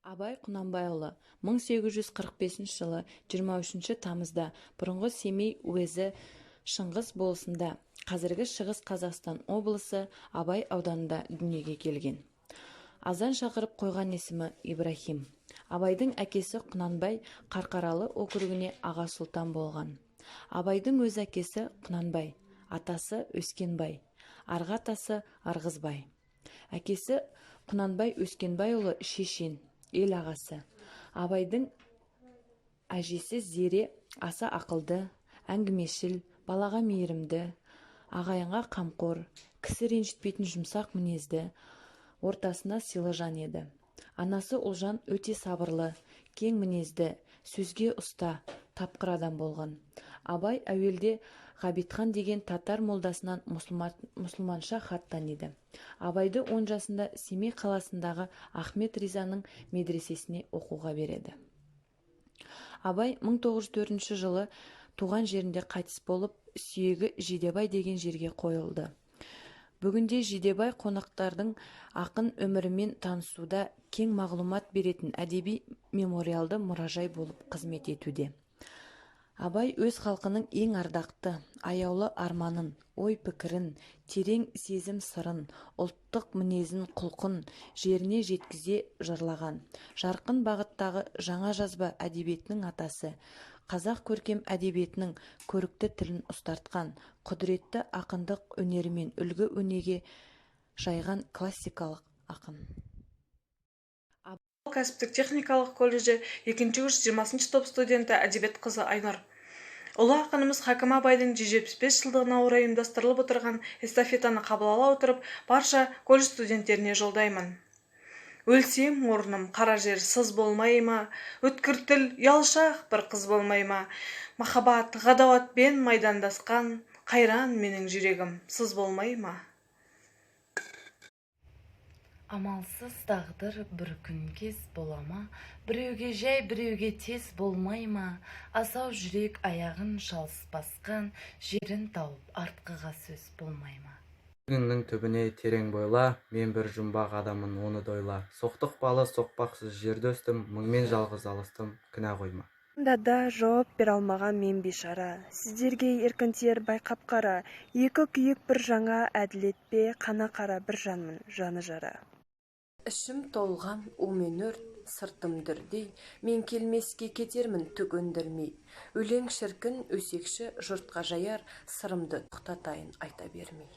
Абай Құнанбайұлы 1845 жылы 23 тамызда бұрынғы Семей уезі Шыңғыс болысында, қазіргі Шығыс Қазақстан облысы Абай ауданында дүниеге келген. Азан шақырып қойған есімі Ибрахим. Абайдың әкесі Құнанбай Қарқаралы округіне аға сұлтан болған. Абайдың өз әкесі Құнанбай, атасы Өскенбай, арғы атасы Ырғызбай. Әкесі Құнанбай Өскенбайұлы шешен, ел ағасы. Абайдың әжесі Зере аса ақылды, әңгімешіл, балаға мейірімді, ағайынға қамқор, кісі ренжітпейтін жұмсақ мінезді, ортасына сыйлы жан еді. Анасы Ұлжан өте сабырлы, кең мінезді, сөзге ұста, тапқыр адам болған. Абай әуелде Ғабитхан деген татар молдасынан мұсылманша хат таниды. Абайды 10 жасында Семей қаласындағы Ахмет Ризаның медресесіне оқуға береді. Абай 1904 жылы туған жерінде қайтыс болып, сүйегі Жидебай деген жерге қойылды. Бүгінде Жидебай қонақтардың ақын өмірімен танысуда кең мағлұмат беретін әдеби мемориалды мұражай болып қызмет етуде. Абай өз халқының ең ардақты, аяулы арманын, ой-пікірін, терең сезім сырын, ұлттық мінезін, құлқын жеріне жеткізе жырлаған. Жарқын бағыттағы жаңа жазба әдебиетінің атасы, қазақ көркем әдебиетінің көрікті тілін ұстартқан, құдіретті ақындық өнерімен үлгі өнеге жайған классикалық ақын. Кәсіптік техникалық колледжі 2-ші курс 20 топ студенті әдебиет қызы Айнұр. Ұлы ақынымыз Хакім Абайдың 175 жылдығына орай ұйымдастырылып отырған эстафетаны қабыл ала отырып, барша колледж студенттеріне жолдаймын. Өлсем орным қара жер сыз болмай ма, өткір тіл ұялшақ бір қыз болмай ма, махаббат ғадауатпен майдандасқан, қайран менің жүрегім сыз болмай ма. Амалсыз тағдыр бір күн кез болама, біреуге жай біреуге тез болмай ма, асау жүрек аяғын шалыс басқан, жерін тауып артқыға сөз болмай ма. Күннің түбіне терең бойла, мен бір жұмбақ адамын оны дойла. Соқтық балы соқпақсыз жерде өстім, мұңмен жалғыз алыстым, кінә қойма. Да жауап бер алмаған мен бейшара, сіздерге еркінтер байқап қара, екі күйік бір жаңа әділетпе, қана қара бір жанмын, жаны жара. Ішім толған умен өрт, сыртым дүрдей, мен келмеске кетермін түк өндірмей. Өлең шіркін өсекші жұртқа жаяр, сырымды тоқтатайын айта бермей.